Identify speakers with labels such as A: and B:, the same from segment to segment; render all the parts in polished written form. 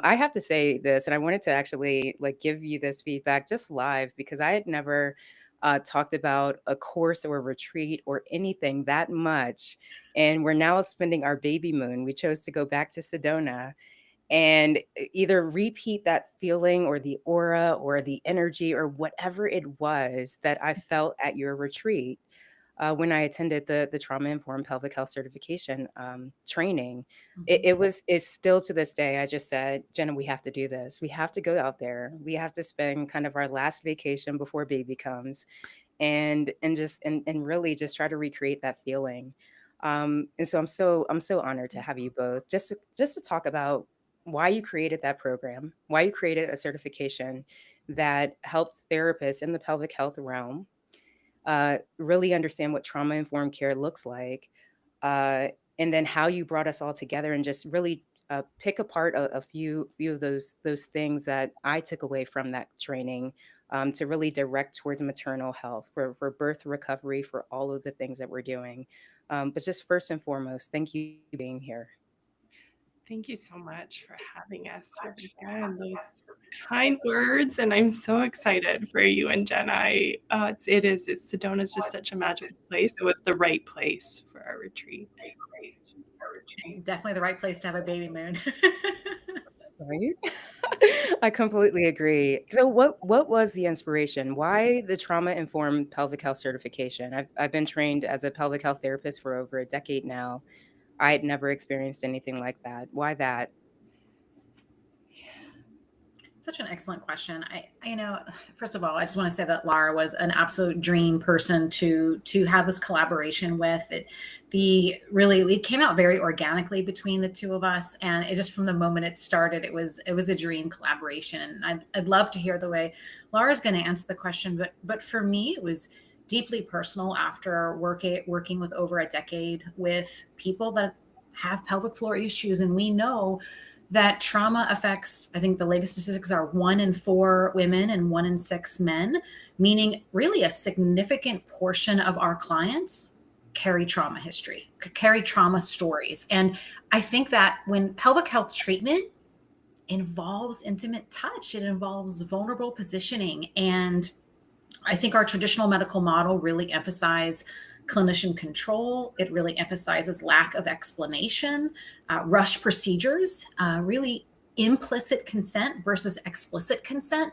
A: I have to say this, and I wanted to actually like give you this feedback just live because I had never talked about a course or a retreat or anything that much. And we're now spending our baby moon. We chose to go back to Sedona and either repeat that feeling or the aura or the energy or whatever it was that I felt at your retreat when I attended the trauma informed pelvic health certification training.
B: Mhm.
A: It's still to this day. I just said, Jenna, we have to do this. We have to go out there. We have to spend kind of our last vacation before baby comes, and really just try to recreate that feeling. And so I'm so honored to have you both just to talk about why you created that program, why you created a certification that helps therapists in the pelvic health realm really understand what trauma informed care looks like, uh, and then how you brought us all together and just really pick apart a few of those things that I took away from that training to really direct towards maternal health for birth recovery for all of the things that we're doing. But just first and foremost, thank you for being here.
B: Thank you so much for having us, Rebecca, and those kind words. And I'm so excited for you and Jenna. Sedona's just such a magical place. It was the right place for our retreat.
C: Definitely the right place to have a baby moon.
A: Right? I completely agree. So what was the inspiration? Why the trauma-informed pelvic health certification? I've been trained as a pelvic health therapist for over a decade now. I had never experienced anything like that. Why that?
C: Such an excellent question. First of all, I just want to say that Lara was an absolute dream person to have this collaboration with. It came out very organically between the two of us, and it just from the moment it started, it was a dream collaboration. And I'd love to hear the way Lara's going to answer the question, but for me, it was deeply personal after working with over a decade with people that have pelvic floor issues, and we know that trauma affects, I think the latest statistics are 1 in 4 women and 1 in 6 men, meaning really a significant portion of our clients carry trauma history, carry trauma stories. And I think that when pelvic health treatment involves intimate touch, it involves vulnerable positioning. And I think our traditional medical model really emphasizes clinician control. It really emphasizes lack of explanation, rush procedures, really implicit consent versus explicit consent.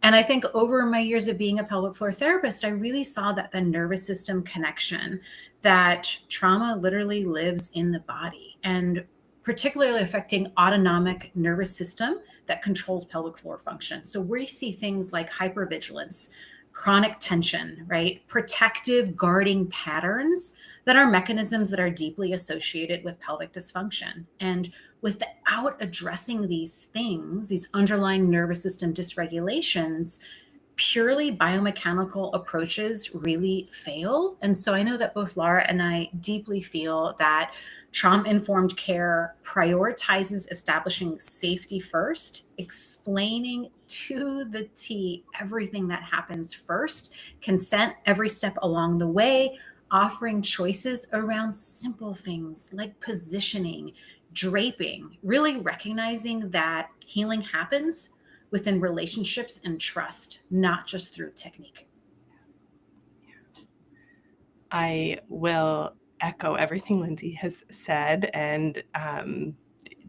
C: And I think over my years of being a pelvic floor therapist, I really saw that the nervous system connection, that trauma literally lives in the body and particularly affecting autonomic nervous system that controls pelvic floor function. So we see things like hypervigilance, chronic tension, right? Protective guarding patterns that are mechanisms that are deeply associated with pelvic dysfunction. And without addressing these things, these underlying nervous system dysregulations, purely biomechanical approaches really fail. And so I know that both Lara and I deeply feel that trauma-informed care prioritizes establishing safety first, explaining to the T everything that happens first, consent every step along the way, offering choices around simple things like positioning, draping, really recognizing that healing happens within relationships and trust, not just through technique.
B: I will echo everything Lindsey has said, and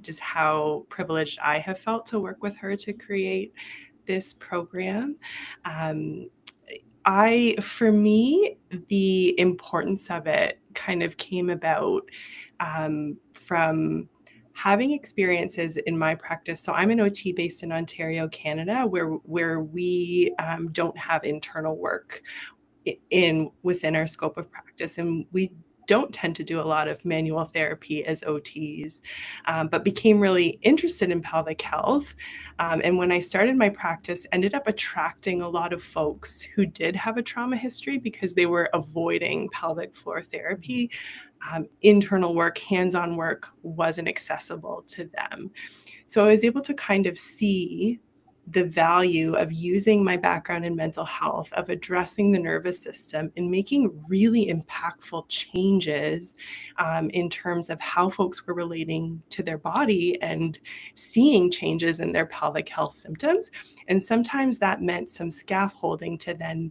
B: just how privileged I have felt to work with her to create this program. For me, the importance of it kind of came about from having experiences in my practice. So I'm an OT based in Ontario, Canada, where we don't have internal work within our scope of practice, and we don't tend to do a lot of manual therapy as OTs, but became really interested in pelvic health. And when I started my practice, ended up attracting a lot of folks who did have a trauma history because they were avoiding pelvic floor therapy. Internal work, hands-on work wasn't accessible to them. So I was able to kind of see the value of using my background in mental health, of addressing the nervous system and making really impactful changes in terms of how folks were relating to their body and seeing changes in their pelvic health symptoms. And sometimes that meant some scaffolding to then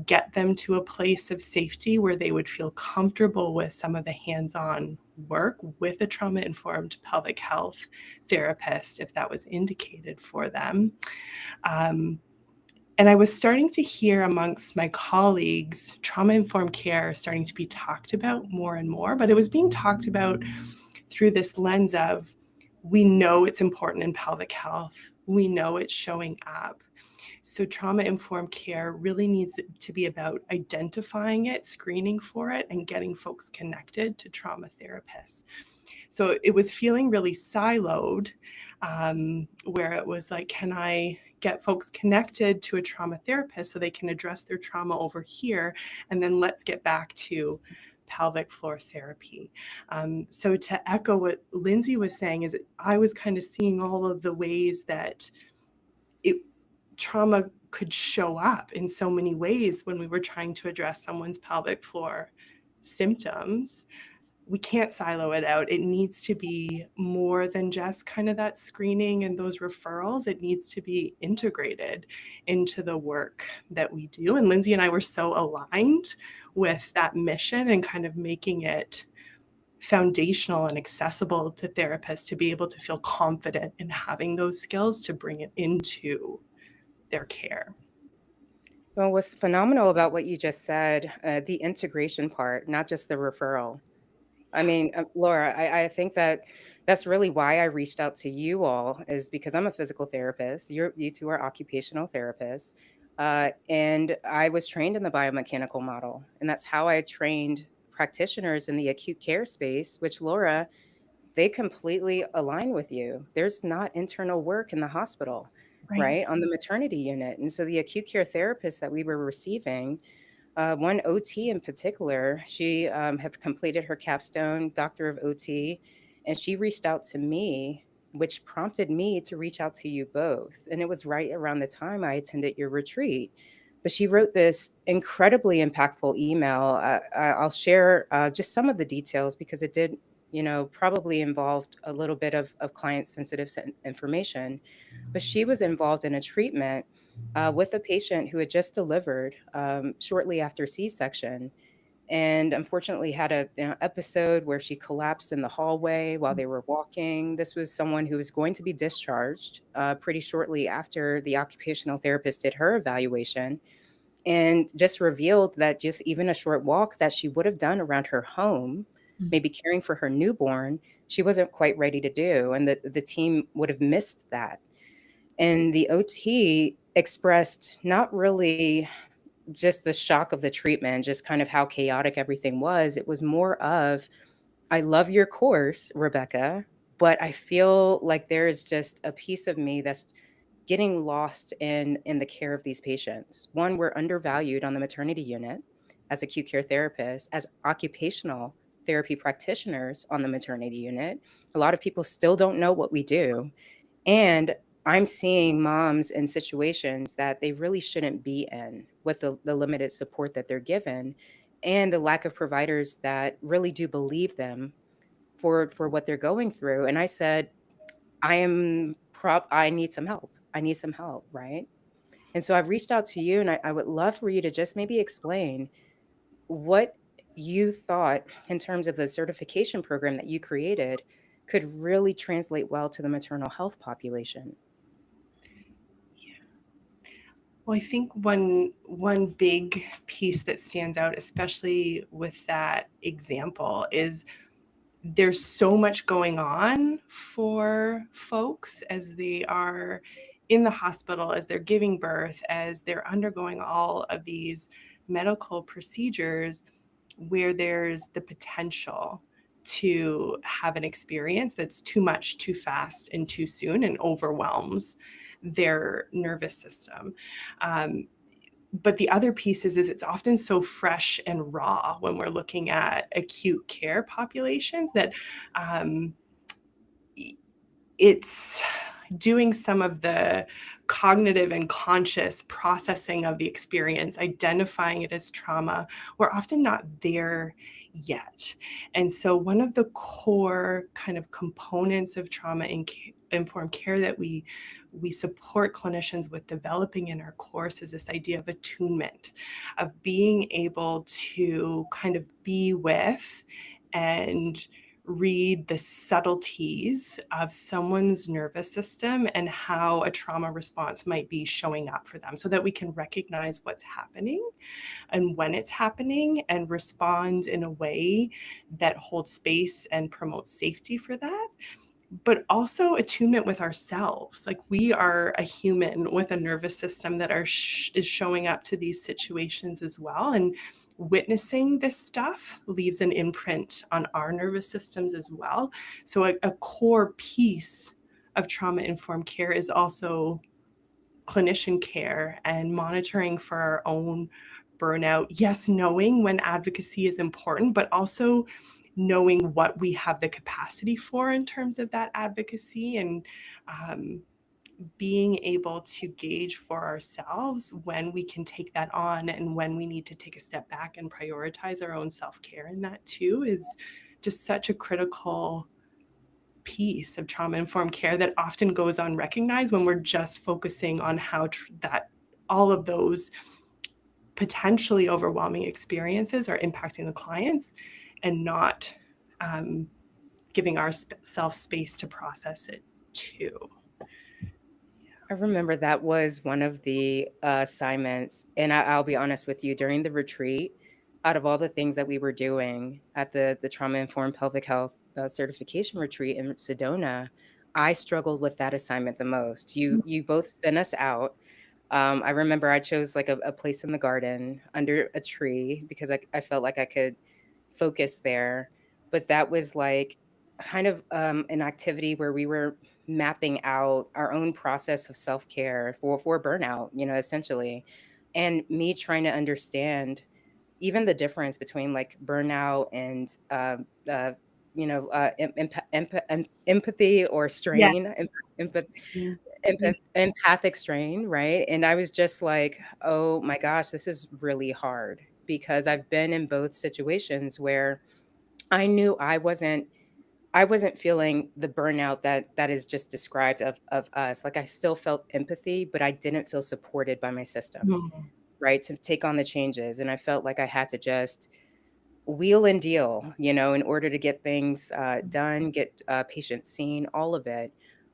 B: get them to a place of safety where they would feel comfortable with some of the hands-on work with a trauma-informed pelvic health therapist if that was indicated for them. And I was starting to hear amongst my colleagues, trauma-informed care starting to be talked about more and more, but it was being talked about through this lens of, we know it's important in pelvic health. We know it's showing up. So trauma-informed care really needs to be about identifying it, screening for it, and getting folks connected to trauma therapists. So it was feeling really siloed, where it was like, can I get folks connected to a trauma therapist so they can address their trauma over here? And then let's get back to pelvic floor therapy. So to echo what Lindsey was saying, is I was kind of seeing all of the ways that trauma could show up in so many ways when we were trying to address someone's pelvic floor symptoms. We can't silo it out. It needs to be more than just kind of that screening and those referrals. It needs to be integrated into the work that we do. And Lindsey and I were so aligned with that mission and kind of making it foundational and accessible to therapists to be able to feel confident in having those skills to bring it into their care.
A: Well, what's phenomenal about what you just said, the integration part, not just the referral. I mean, Laura, I think that that's really why I reached out to you all, is because I'm a physical therapist. You two are occupational therapists. And I was trained in the biomechanical model. And that's how I trained practitioners in the acute care space, which, Laura, they completely align with you. There's not internal work in the hospital, right? On the maternity unit. And so the acute care therapists that we were receiving, one OT in particular, she had completed her capstone Doctor of OT, and she reached out to me, which prompted me to reach out to you both. And it was right around the time I attended your retreat. But she wrote this incredibly impactful email. I'll share just some of the details because it did, probably involved a little bit of client sensitive information. But she was involved in a treatment with a patient who had just delivered shortly after C-section, and unfortunately had a episode where she collapsed in the hallway while they were walking. This was someone who was going to be discharged pretty shortly after the occupational therapist did her evaluation, and just revealed that just even a short walk that she would have done around her home, maybe caring for her newborn, she wasn't quite ready to do, and the team would have missed that. And the OT expressed not really just the shock of the treatment, just kind of how chaotic everything was. It was more of, I love your course, Rebecca, but I feel like there is just a piece of me that's getting lost in the care of these patients. One, we're undervalued on the maternity unit as acute care therapists, as occupational therapy practitioners on the maternity unit. A lot of people still don't know what we do. And I'm seeing moms in situations that they really shouldn't be in with the limited support that they're given, and the lack of providers that really do believe them for what they're going through. And I said, I need some help. I need some help, right? And so I've reached out to you, and I would love for you to just maybe explain what you thought in terms of the certification program that you created could really translate well to the maternal health population.
B: Well, I think one big piece that stands out, especially with that example, is there's so much going on for folks as they are in the hospital, as they're giving birth, as they're undergoing all of these medical procedures, where there's the potential to have an experience that's too much, too fast, and too soon, and overwhelms their nervous system. But the other piece is it's often so fresh and raw when we're looking at acute care populations that it's doing some of the cognitive and conscious processing of the experience, identifying it as trauma, we're often not there yet. And so one of the core kind of components of trauma-informed care that we support clinicians with developing in our course is this idea of attunement, of being able to kind of be with and read the subtleties of someone's nervous system and how a trauma response might be showing up for them, so that we can recognize what's happening and when it's happening and respond in a way that holds space and promotes safety for that. But also attunement with ourselves. Like, we are a human with a nervous system that is showing up to these situations as well. And witnessing this stuff leaves an imprint on our nervous systems as well. So a core piece of trauma-informed care is also clinician care and monitoring for our own burnout. Yes, knowing when advocacy is important, but also knowing what we have the capacity for in terms of that advocacy, and being able to gauge for ourselves when we can take that on and when we need to take a step back and prioritize our own self-care in that too, is just such a critical piece of trauma-informed care that often goes unrecognized when we're just focusing on how that all of those potentially overwhelming experiences are impacting the clients, and not giving ourselves space to process it too.
A: I remember that was one of the assignments, and I'll be honest with you, during the retreat, out of all the things that we were doing at the Trauma-Informed Pelvic Health certification retreat in Sedona, I struggled with that assignment the most. You both sent us out. I remember I chose like a place in the garden under a tree because I felt like I could focus there. But that was like kind of an activity where we were mapping out our own process of self-care for burnout, essentially. And me trying to understand even the difference between like burnout and empathy or
B: Yeah.
A: strain, empathic strain, right? And I was just like, oh my gosh, this is really hard, because I've been in both situations where I knew I wasn't feeling the burnout that is just described of us. Like, I still felt empathy, but I didn't feel supported by my system,
B: Mhm.
A: right? To take on the changes. And I felt like I had to just wheel and deal, in order to get things done, get patients seen, all of it.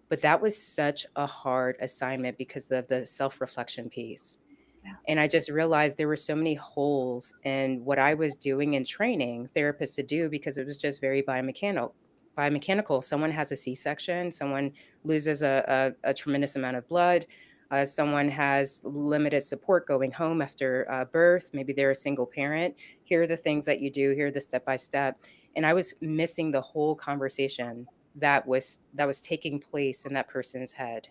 A: But that was such a hard assignment because of the self-reflection piece.
B: Yeah.
A: And I just realized there were so many holes in what I was doing and training therapists to do, because it was just very biomechanical. Someone has a C-section, someone loses a tremendous amount of blood, someone has limited support going home after birth. Maybe they're a single parent. Here are the things that you do. Here are the step by step. And I was missing the whole conversation that was taking place in that person's head.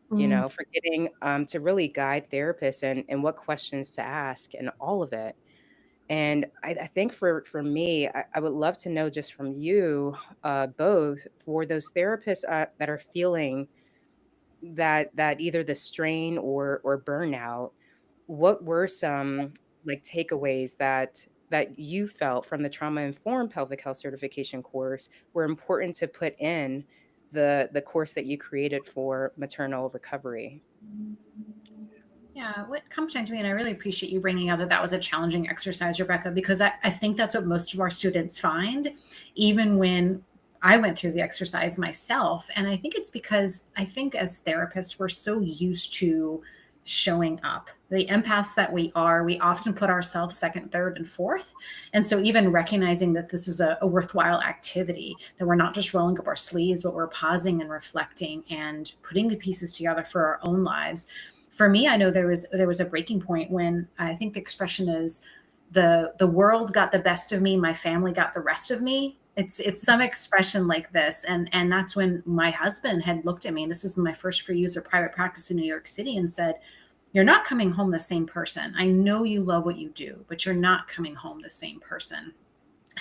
B: Mm.
A: Forgetting to really guide therapists and what questions to ask and all of it. And I think for me, I would love to know just from you both, for those therapists that are feeling that either the strain or burnout, what were some like takeaways that you felt from the trauma-informed pelvic health certification course were important to put in the course that you created for maternal recovery?
C: Yeah, what comes to me, and I really appreciate you bringing out that that was a challenging exercise, Rebecca, because I think that's what most of our students find, even when I went through the exercise myself. And I think it's because I think as therapists, we're so used to showing up. The empaths that we are, we often put ourselves second, third, and fourth. And so even recognizing that this is a worthwhile activity, that we're not just rolling up our sleeves, but we're pausing and reflecting and putting the pieces together for our own lives. For me, I know there was a breaking point when I think the expression is the world got the best of me, my family got the rest of me. It's some expression like this. And that's when my husband had looked at me, and this is my first free user private practice in New York City, and said, "You're not coming home the same person. I know you love what you do, but you're not coming home the same person."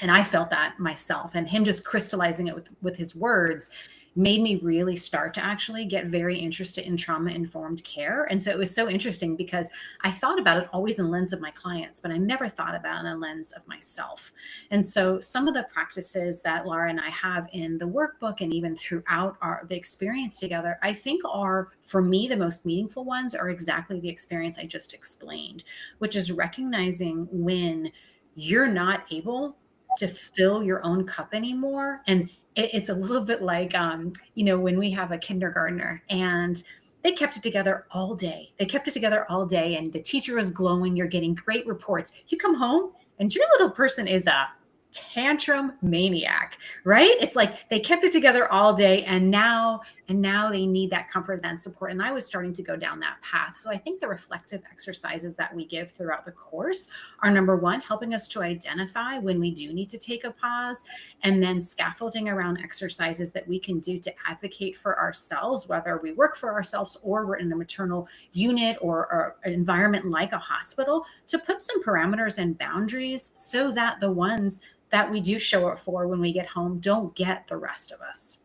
C: And I felt that myself, and him just crystallizing it with his words made me really start to actually get very interested in trauma-informed care. And so it was so interesting because I thought about it always in the lens of my clients, but I never thought about it in the lens of myself. And so some of the practices that Lara and I have in the workbook and even throughout the experience together, I think are, for me, the most meaningful ones are exactly the experience I just explained, which is recognizing when you're not able to fill your own cup anymore. And it's a little bit like, when we have a kindergartner and they kept it together all day. They kept it together all day, and the teacher is glowing. You're getting great reports. You come home, and your little person is a tantrum maniac, right? It's like they kept it together all day, and now they need that comfort and support. And I was starting to go down that path. So I think the reflective exercises that we give throughout the course are, number one, helping us to identify when we do need to take a pause, and then scaffolding around exercises that we can do to advocate for ourselves, whether we work for ourselves or we're in a maternal unit or an environment like a hospital, to put some parameters and boundaries so that the ones that we do show up for when we get home don't get the rest of us.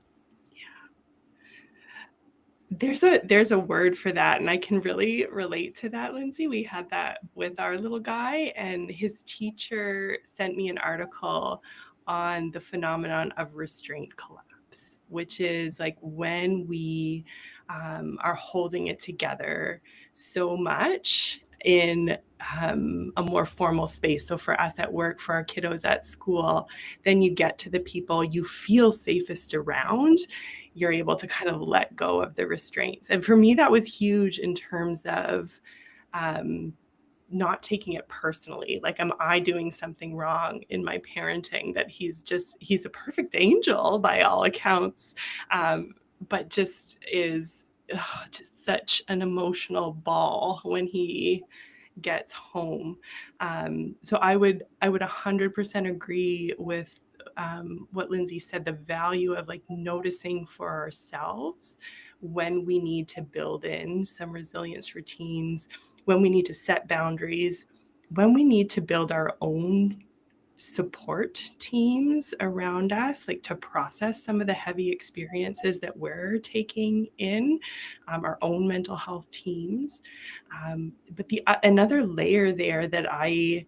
B: There's a word for that, and I can really relate to that, Lindsey. We had that with our little guy, and his teacher sent me an article on the phenomenon of restraint collapse, which is like when we are holding it together so much in a more formal space. So for us at work, for our kiddos at school, then you get to the people you feel safest around. You're able to kind of let go of the restraints. And for me, that was huge in terms of not taking it personally. Like, am I doing something wrong in my parenting that he's a perfect angel by all accounts, but just is just such an emotional ball when he gets home. So I would 100% agree with what Lindsey said, the value of like noticing for ourselves when we need to build in some resilience routines, when we need to set boundaries, when we need to build our own support teams around us, like to process some of the heavy experiences that we're taking in, our own mental health teams. But another layer there that I'm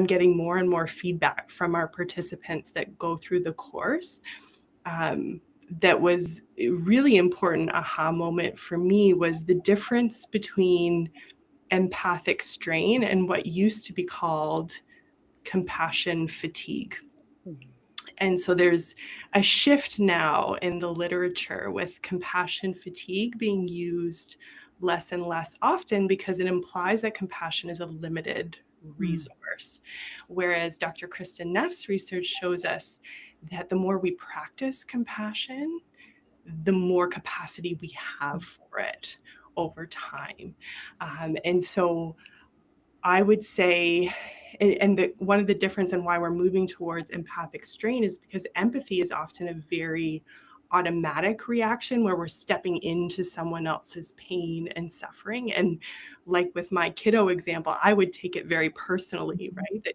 B: getting more and more feedback from our participants that go through the course, that was a really important aha moment for me, was the difference between empathic strain and what used to be called compassion fatigue. And so there's a shift now in the literature with compassion fatigue being used less and less often because it implies that compassion is a limited resource. Whereas Dr. Kristen Neff's research shows us that the more we practice compassion, the more capacity we have for it over time. And so I would say, and one of the difference in why we're moving towards empathic strain is because empathy is often a very automatic reaction where we're stepping into someone else's pain and suffering. And like with my kiddo example, I would take it very personally, right? That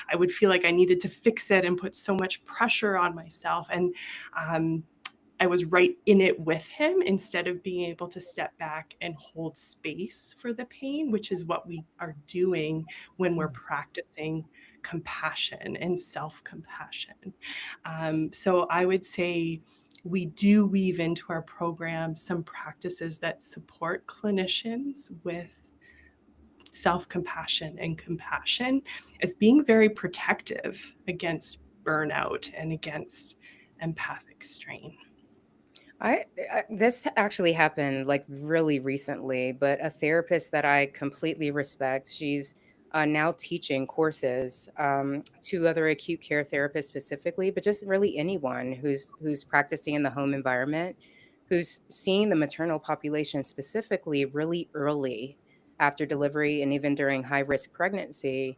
B: I would feel like I needed to fix it and put so much pressure on myself. And I was right in it with him instead of being able to step back and hold space for the pain, which is what we are doing when we're practicing compassion and self-compassion. So I would say we do weave into our program some practices that support clinicians with self-compassion and compassion as being very protective against burnout and against empathic strain.
A: This actually happened like really recently, but a therapist that I completely respect, she's now teaching courses to other acute care therapists specifically, but just really anyone who's practicing in the home environment, who's seeing the maternal population specifically really early after delivery and even during high risk pregnancy.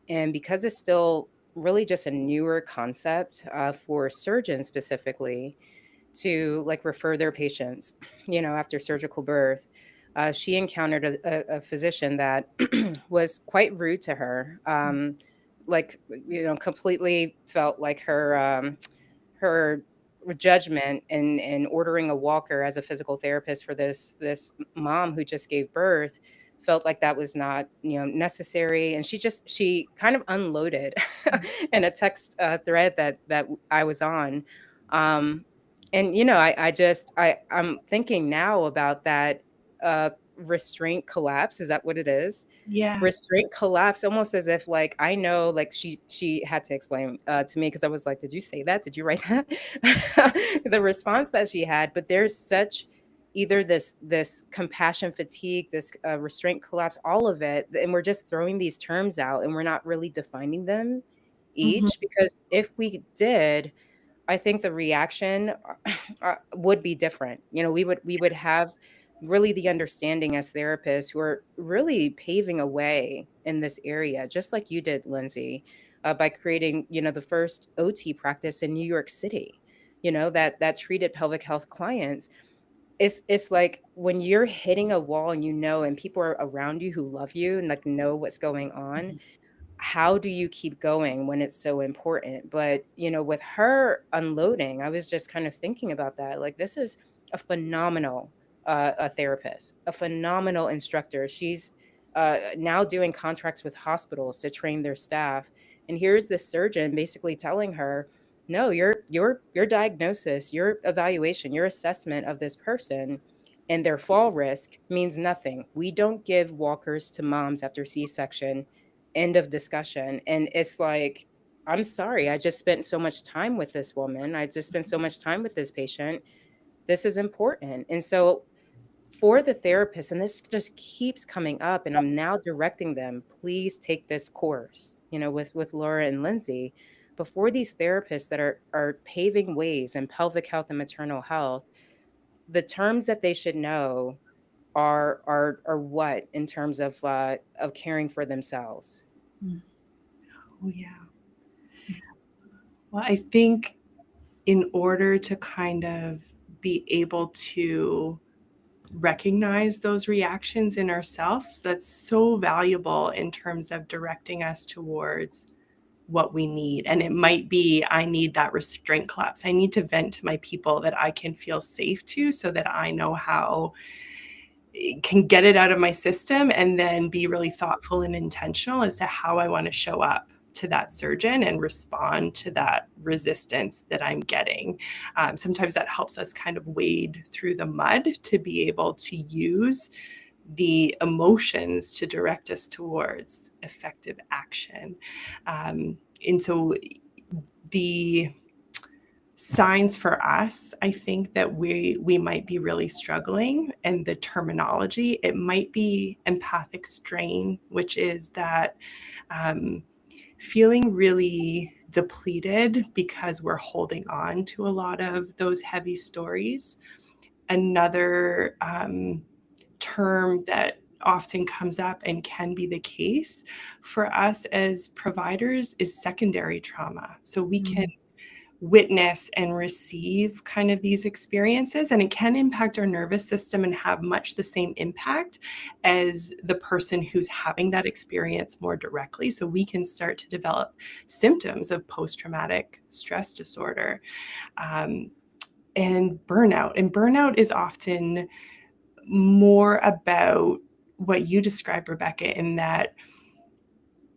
A: And because it's still really just a newer concept for surgeons specifically, to like refer their patients, after surgical birth. She encountered a physician that was quite rude to her, like, completely felt like her judgment in ordering a walker as a physical therapist for this mom who just gave birth, felt like that was not, necessary. And she kind of unloaded in a text thread that I was on. Um, and I'm thinking now about that restraint collapse. Is that what it is?
B: Yeah.
A: Restraint collapse, almost as if, like, I know, like, she had to explain, to me, because I was like, "Did you say that? Did you write that?" The response that she had, but there's such either this compassion fatigue, this, restraint collapse, all of it, and we're just throwing these terms out, and we're not really defining them
B: Mhm.
A: each, because if we did, I think the reaction would be different. We would have really the understanding as therapists who are really paving a way in this area, just like you did, Lindsay, by creating, the first OT practice in New York City, that treated pelvic health clients. It's like when you're hitting a wall and and people are around you who love you and, like, know what's going on,
B: Mhm.
A: how do you keep going when it's so important? But, with her unloading, I was just kind of thinking about that. Like, this is a phenomenal a therapist, a phenomenal instructor. She's now doing contracts with hospitals to train their staff. And here's this surgeon basically telling her, no, your diagnosis, your evaluation, your assessment of this person and their fall risk means nothing. We don't give walkers to moms after C-section. End of discussion. And it's like, I'm sorry, I just spent so much time with this woman. I just spent so much time with this patient. This is important. And so for the therapist, and this just keeps coming up, and I'm now directing them, please take this course, with Laura and Lindsay. But for these therapists that are paving ways in pelvic health and maternal health, the terms that they should know are what in terms of caring for themselves.
C: Mm.
B: Oh, yeah. Well, I think in order to kind of be able to recognize those reactions in ourselves, that's so valuable in terms of directing us towards what we need. And it might be, I need that restraint collapse. I need to vent to my people that I can feel safe to, so that I know how can get it out of my system, and then be really thoughtful and intentional as to how I want to show up to that surgeon and respond to that resistance that I'm getting. Sometimes that helps us kind of wade through the mud to be able to use the emotions to direct us towards effective action. And so the signs for us, I think that we might be really struggling, and the terminology, it might be empathic strain, which is that feeling really depleted because we're holding on to a lot of those heavy stories. Another term that often comes up and can be the case for us as providers is secondary trauma. So we can witness and receive kind of these experiences, and it can impact our nervous system and have much the same impact as the person who's having that experience more directly. So we can start to develop symptoms of post-traumatic stress disorder, and burnout. And burnout is often more about what you described, Rebecca, in that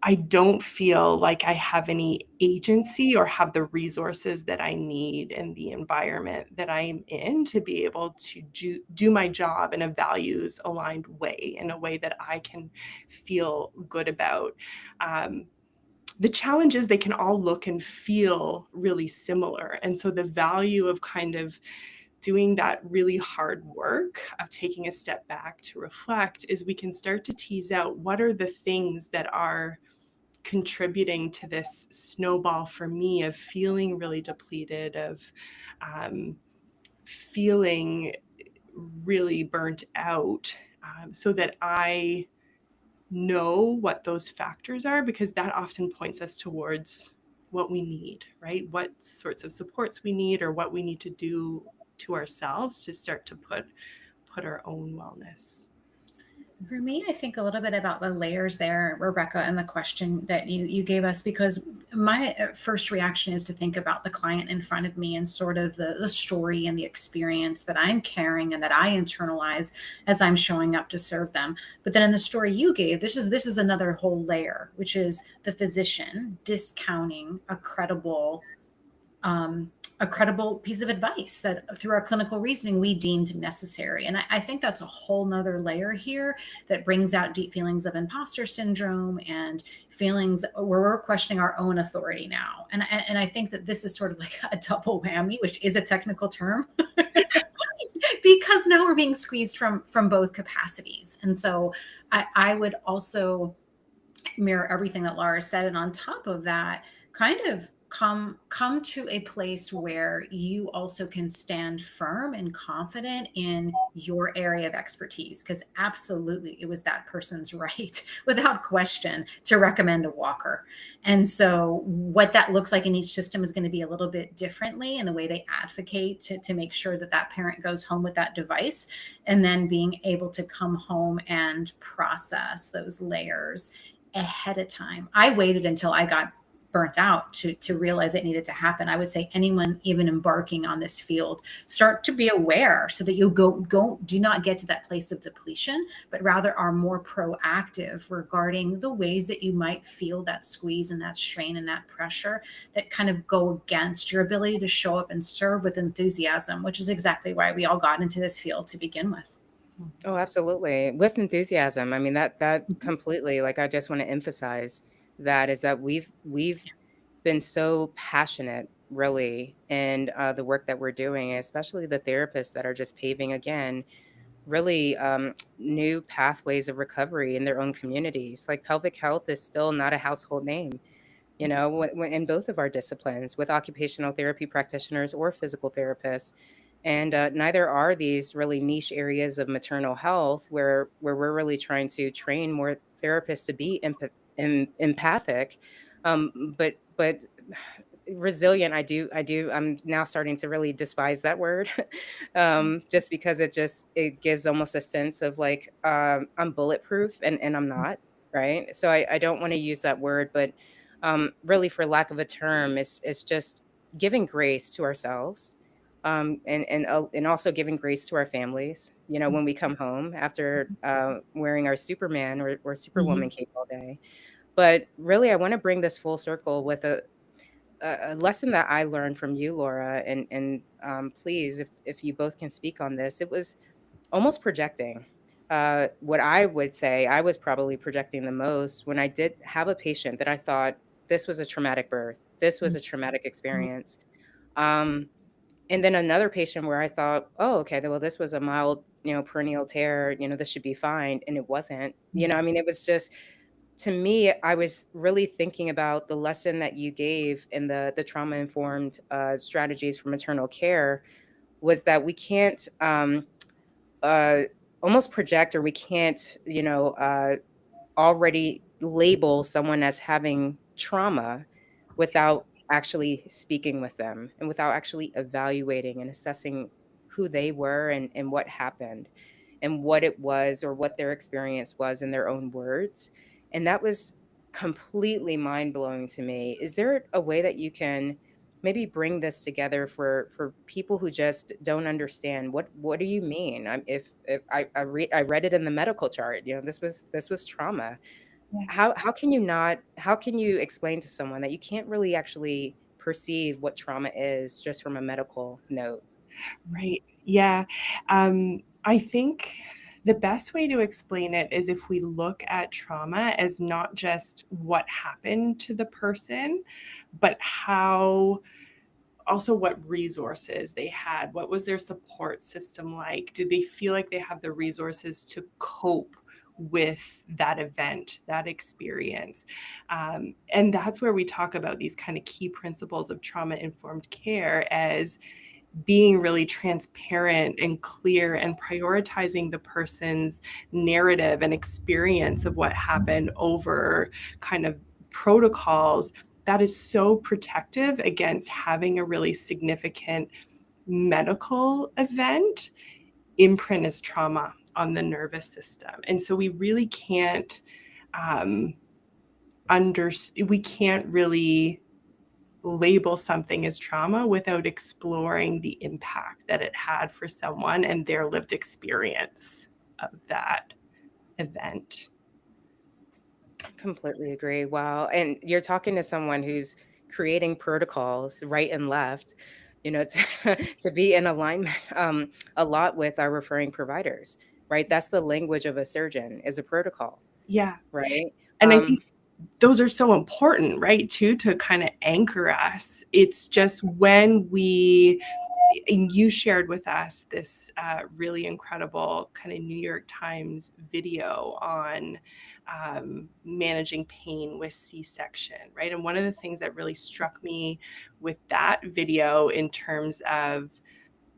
B: I don't feel like I have any agency or have the resources that I need in the environment that I'm in to be able to do my job in a values aligned way, in a way that I can feel good about. The challenge is they can all look and feel really similar. And so the value of kind of doing that really hard work of taking a step back to reflect is we can start to tease out what are the things that are contributing to this snowball for me of feeling really depleted, of feeling really burnt out, so that I know what those factors are, because that often points us towards what we need, right? What sorts of supports we need, or what we need to do to ourselves to start to put our own wellness.
C: For me, I think a little bit about the layers there, Rebecca, and the question that you gave us, because my first reaction is to think about the client in front of me and sort of the story and the experience that I'm carrying and that I internalize as I'm showing up to serve them. But then in the story you gave, this is another whole layer, which is the physician discounting a credible piece of advice that through our clinical reasoning we deemed necessary. And I think that's a whole nother layer here that brings out deep feelings of imposter syndrome and feelings where we're questioning our own authority now. And I think that this is sort of like a double whammy, which is a technical term, because now we're being squeezed from both capacities. And so I would also mirror everything that Lara said. And on top of that, kind of come to a place where you also can stand firm and confident in your area of expertise, because absolutely it was that person's right without question to recommend a walker. And so what that looks like in each system is going to be a little bit differently in the way they advocate to make sure that that parent goes home with that device, and then being able to come home and process those layers ahead of time. I waited until I got burnt out to realize it needed to happen. I would say anyone even embarking on this field, start to be aware so that you do not get to that place of depletion, but rather are more proactive regarding the ways that you might feel that squeeze and that strain and that pressure that kind of go against your ability to show up and serve with enthusiasm, which is exactly why we all got into this field to begin with.
A: Oh, absolutely. With enthusiasm. I mean, that
C: Mhm.
A: completely, like, I just want to emphasize that is that we've been so passionate really in the work that we're doing, especially the therapists that are just paving again, really new pathways of recovery in their own communities. Like pelvic health is still not a household name, you know, in both of our disciplines with occupational therapy practitioners or physical therapists. And neither are these really niche areas of maternal health where we're really trying to train more therapists to be empathic, but resilient. I'm now starting to really despise that word, just because it gives almost a sense of like I'm bulletproof, and I'm not, right. So I don't want to use that word, but really, for lack of a term, is just giving grace to ourselves, and also giving grace to our families. You know, when we come home after wearing our Superman or
B: Mhm.
A: Superwoman cape all day. But really, I want to bring this full circle with a lesson that I learned from you, Laura, and please, if you both can speak on this, it was almost projecting. What I would say, I was probably projecting the most when I did have a patient that I thought this was a traumatic birth, this was a traumatic
B: Mhm.
A: experience. Um, and then another patient where I thought, oh, okay, well, this was a mild, perennial tear, this should be fine, and it wasn't. I mean, it was just to me, I was really thinking about the lesson that you gave in the trauma-informed strategies for maternal care, was that we can't uh, almost project, or we can't, already label someone as having trauma without actually speaking with them and without actually evaluating and assessing who they were and what happened and what it was or what their experience was in their own words. And that was completely mind blowing to me. Is there a way that you can maybe bring this together for people who just don't understand what do you mean? If I read it in the medical chart, this was trauma.
B: Yeah.
A: How can you not how can you explain to someone that you can't really actually perceive what trauma is just from a medical note?
B: Right. Yeah. I think the best way to explain it is if we look at trauma as not just what happened to the person, but how also what resources they had. What was their support system like? Did they feel like they have the resources to cope with that event, that experience? And that's where we talk about these kind of key principles of trauma informed care as being really transparent and clear and prioritizing the person's narrative and experience of what happened over kind of protocols that is so protective against having a really significant medical event imprint as trauma on the nervous system. And so we really can't we can't really label something as trauma without exploring the impact that it had for someone and their lived experience of that event.
A: Completely agree. Wow. And you're talking to someone who's creating protocols right and left, to be in alignment a lot with our referring providers, right? That's the language of a surgeon is a protocol,
B: Yeah.
A: right?
B: And I think those are so important, right, too, to kind of anchor us. It's just when and you shared with us this really incredible kind of New York Times video on managing pain with C-section, right? And one of the things that really struck me with that video in terms of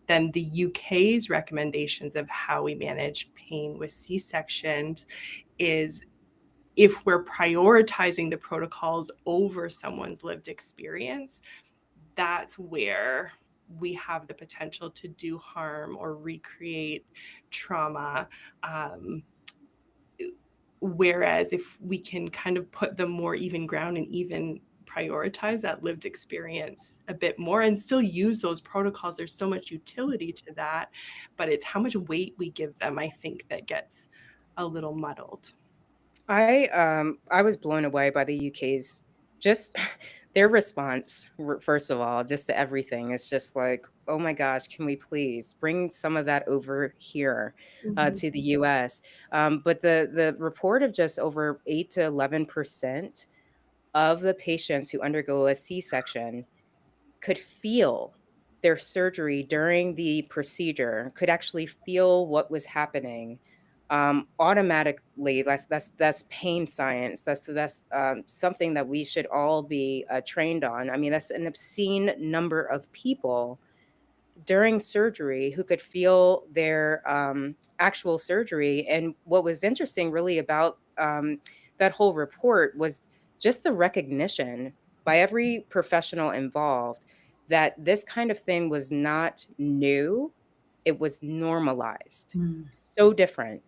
B: then the UK's recommendations of how we manage pain with C-sections is if we're prioritizing the protocols over someone's lived experience, that's where we have the potential to do harm or recreate trauma. Whereas if we can kind of put them more even ground and even prioritize that lived experience a bit more and still use those protocols, there's so much utility to that, but it's how much weight we give them, I think, that gets a little muddled.
A: I was blown away by the UK's just their response, first of all, just to everything. It's just like, oh my gosh, can we please bring some of that over here to the US? But the report of just over 8 to 11% of the patients who undergo a C-section could feel their surgery during the procedure, could actually feel what was happening automatically. That's pain science. That's something that we should all be trained on. I mean, that's an obscene number of people during surgery who could feel their actual surgery. And what was interesting, really, about that whole report was just the recognition by every professional involved that this kind of thing was not new, it was normalized. So different.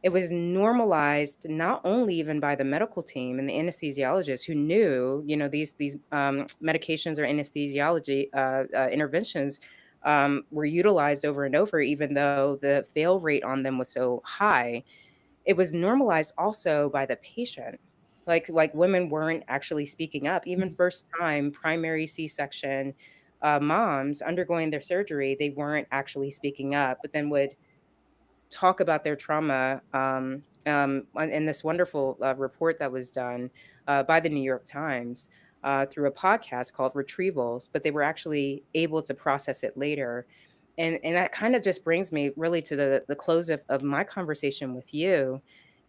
A: It was normalized not only even by the medical team and the anesthesiologists who knew, these medications or anesthesiology interventions were utilized over and over, even though the fail rate on them was so high. It was normalized also by the patient. Like women weren't actually speaking up. Even first time primary C-section moms undergoing their surgery, they weren't actually speaking up, but then would talk about their trauma in this wonderful report that was done by the New York Times through a podcast called Retrievals, but they were actually able to process it later. And that kind of just brings me really to the close of my conversation with you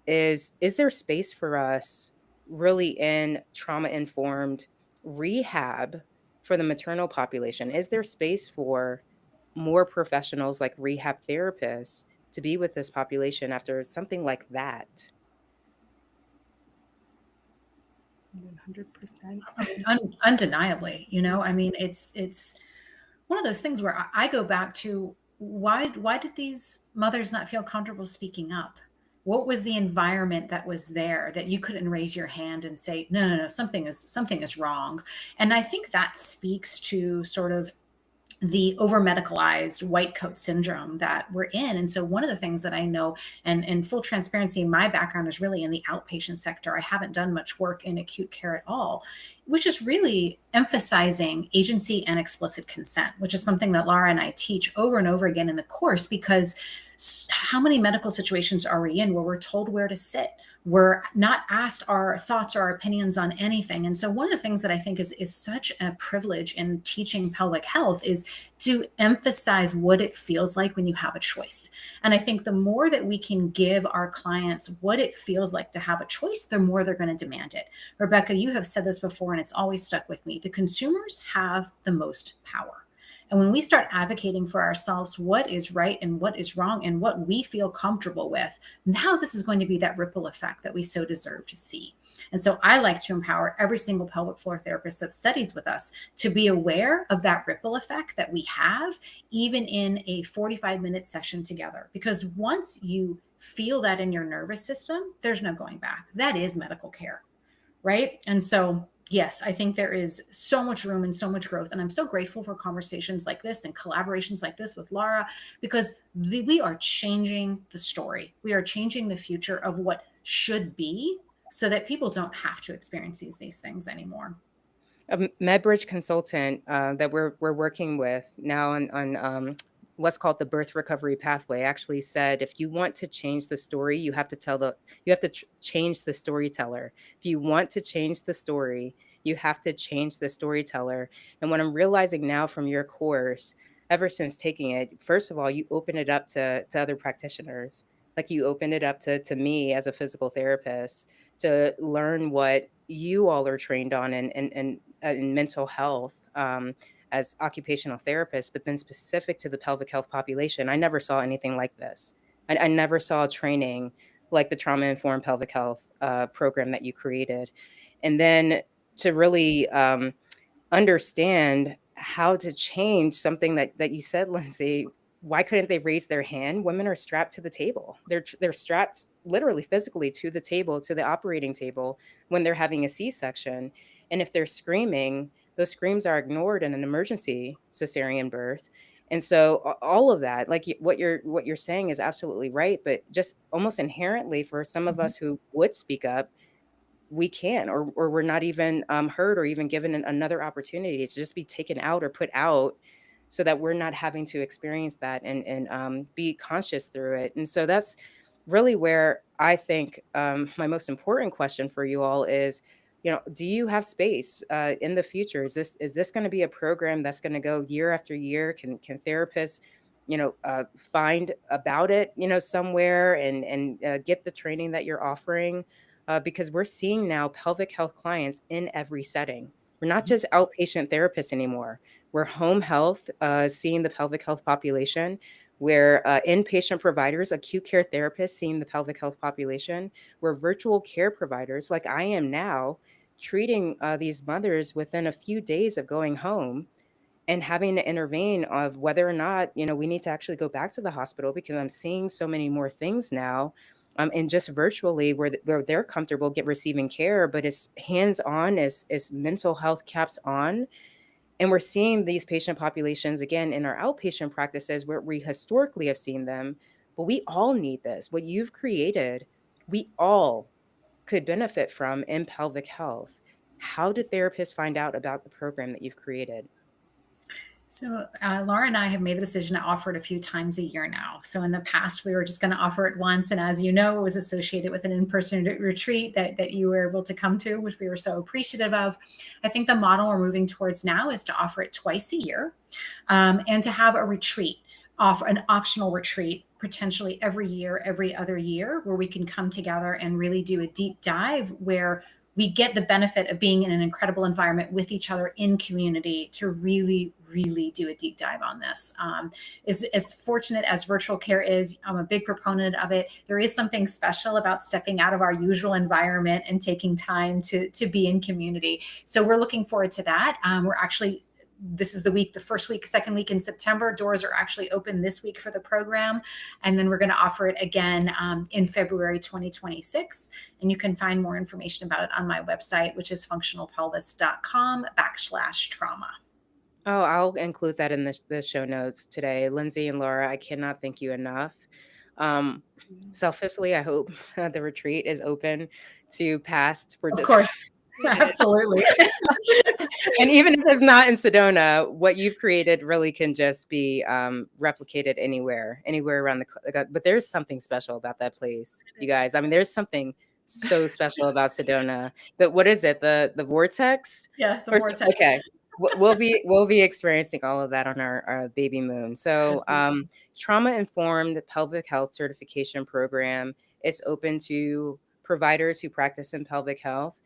A: is there space for us really in trauma-informed rehab for the maternal population? Is there space for more professionals like rehab therapists to be with this population after something like that?
B: 100%.
C: Undeniably, I mean, it's one of those things where I go back to why did these mothers not feel comfortable speaking up? What was the environment that was there that you couldn't raise your hand and say, no, something is wrong? And I think that speaks to sort of the over medicalized white coat syndrome that we're in. And so one of the things that I know, and in full transparency, my background is really in the outpatient sector. I haven't done much work in acute care at all, which is really emphasizing agency and explicit consent, which is something that Lara and I teach over and over again in the course, because how many medical situations are we in where we're told where to sit? We're not asked our thoughts or our opinions on anything. And so one of the things that I think is such a privilege in teaching pelvic health is to emphasize what it feels like when you have a choice. And I think the more that we can give our clients what it feels like to have a choice, the more they're going to demand it. Rebecca, you have said this before, and it's always stuck with me. The consumers have the most power. And when we start advocating for ourselves what is right and what is wrong and what we feel comfortable with, now this is going to be that ripple effect that we so deserve to see. And so I like to empower every single pelvic floor therapist that studies with us to be aware of that ripple effect that we have, even in a 45-minute session together. Because once you feel that in your nervous system, there's no going back. That is medical care, right? And so, yes, I think there is so much room and so much growth. And I'm so grateful for conversations like this and collaborations like this with Lara, because we are changing the story. We are changing the future of what should be, so that people don't have to experience these things anymore.
A: A MedBridge consultant that we're working with now on what's called the birth recovery pathway actually said, if you want to change the story, you have to change the storyteller. If you want to change the story, you have to change the storyteller. And what I'm realizing now from your course, ever since taking it, first of all, you open it up to other practitioners. Like you open it up to me as a physical therapist to learn what you all are trained on in mental health, as occupational therapists, but then specific to the pelvic health population. I never saw anything like this. I never saw training like the trauma-informed pelvic health program that you created. And then to really understand how to change something that you said, Lindsey. Why couldn't they raise their hand? Women are strapped to the table. They're strapped literally physically to the table, to the operating table when they're having a C-section. And if they're screaming, those screams are ignored in an emergency cesarean birth. And so all of that, like what you're saying is absolutely right, but just almost inherently for some of
C: Mhm.
A: us who would speak up, we can, or we're not even heard or even given another opportunity to just be taken out or put out, so that we're not having to experience that and be conscious through it. And so that's really where I think my most important question for you all is, do you have space in the future? Is this going to be a program that's going to go year after year? Can therapists find about it somewhere and get the training that you're offering, because we're seeing now pelvic health clients in every setting. We're not just outpatient therapists anymore. We're home health, seeing the pelvic health population. We're inpatient providers, acute care therapists seeing the pelvic health population. We're virtual care providers, like I am now, treating these mothers within a few days of going home and having to intervene of whether or not we need to actually go back to the hospital, because I'm seeing so many more things now, and just virtually where they're comfortable get receiving care, but it's hands on, as mental health caps on. And we're seeing these patient populations again in our outpatient practices where we historically have seen them. But we all need this. What you've created, we all could benefit from in pelvic health. How do therapists find out about the program that you've created?
C: So Laura and I have made the decision to offer it a few times a year now. So in the past, we were just going to offer it once. And as you know, it was associated with an in-person retreat that you were able to come to, which we were so appreciative of. I think the model we're moving towards now is to offer it twice a year, and to have a retreat, offer an optional retreat, potentially every year, every other year, where we can come together and really do a deep dive where we get the benefit of being in an incredible environment with each other in community to really, really do a deep dive on this. As fortunate as virtual care is, I'm a big proponent of it. There is something special about stepping out of our usual environment and taking time to be in community. So we're looking forward to that. This is the first week, second week in September. Doors are actually open this week for the program. And then we're going to offer it again in February 2026. And you can find more information about it on my website, which is functionalpelvis.com/trauma.
A: Oh, I'll include that in the show notes today. Lindsey and Laura, I cannot thank you enough. Um, Selfishly, I hope the retreat is open to past
C: Of
A: participants.
C: course. Absolutely.
A: And even if it's not in Sedona, what you've created really can just be replicated anywhere around but there's something special about that place, you guys. I mean, there's something so special about Sedona. But what is it? The vortex?
C: Yeah, the
A: Or
C: vortex.
A: okay. We'll be experiencing all of that on our baby moon. So trauma-informed pelvic health certification program is open to providers who practice in pelvic health.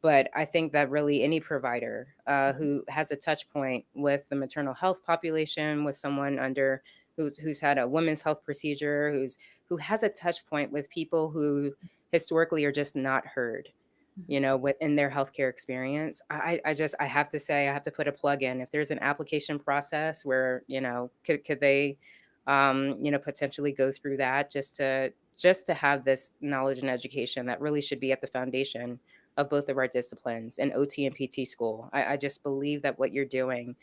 A: But I think that really any provider who has a touch point with the maternal health population, with someone who's had a women's health procedure, who has a touch point with people who historically are just not heard, within their healthcare experience. I have to say, I have to put a plug in. If there's an application process where, could they, potentially go through that, just to have this knowledge and education that really should be at the foundation of both of our disciplines in OT and PT school. I just believe that what you're doing,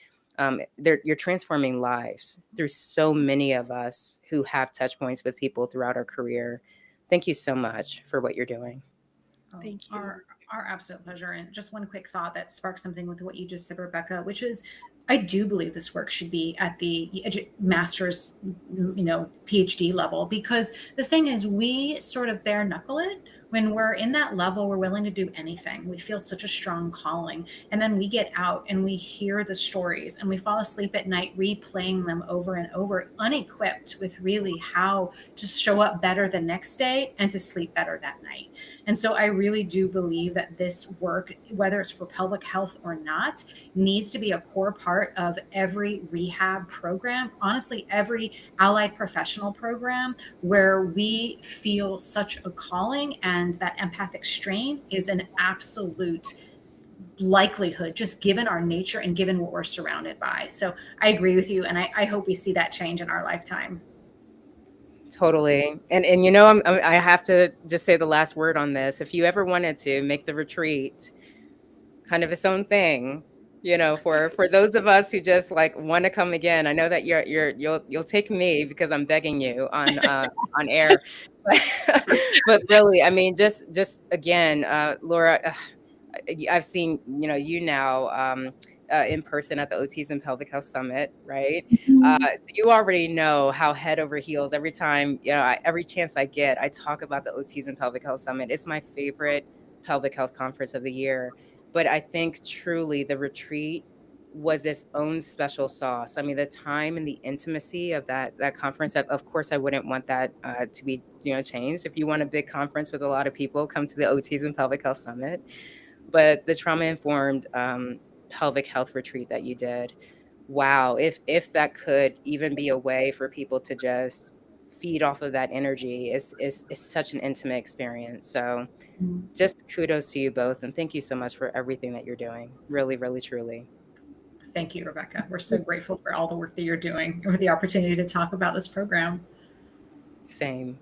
A: you're transforming lives through so many of us who have touch points with people throughout our career. Thank you so much for what you're doing.
B: Thank you.
C: Our absolute pleasure. And just one quick thought that sparked something with what you just said, Rebecca, which is I do believe this work should be at the master's, PhD level, because the thing is, we sort of bare knuckle it. When we're in that level, we're willing to do anything. We feel such a strong calling. And then we get out and we hear the stories and we fall asleep at night replaying them over and over, unequipped with really how to show up better the next day and to sleep better that night. And so I really do believe that this work, whether it's for pelvic health or not, needs to be a core part of every rehab program, honestly, every allied professional program, where we feel such a calling, and that empathic strain is an absolute likelihood, just given our nature and given what we're surrounded by. So I agree with you, and I hope we see that change in our lifetime.
A: Totally. And I have to just say the last word on this. If you ever wanted to make the retreat kind of its own thing, for those of us who just like want to come again, I know that you'll take me because I'm begging you on air. But really, I mean, just again, Laura, I've seen, you now in person at the OTs and Pelvic Health Summit, right? So you already know how head over heels every time, every chance I get, I talk about the OTs and Pelvic Health Summit. It's my favorite pelvic health conference of the year. But I think truly the retreat was its own special sauce. I mean, the time and the intimacy of that conference, of course, I wouldn't want that to be, changed. If you want a big conference with a lot of people, come to the OTs and Pelvic Health Summit. But the trauma-informed pelvic health retreat that you did, wow, if that could even be a way for people to just feed off of that energy, is such an intimate experience. So just kudos to you both, and thank you so much for everything that you're doing. Really, really, truly.
C: Thank you, Rebecca. We're so grateful for all the work that you're doing and for the opportunity to talk about this program.
A: Same.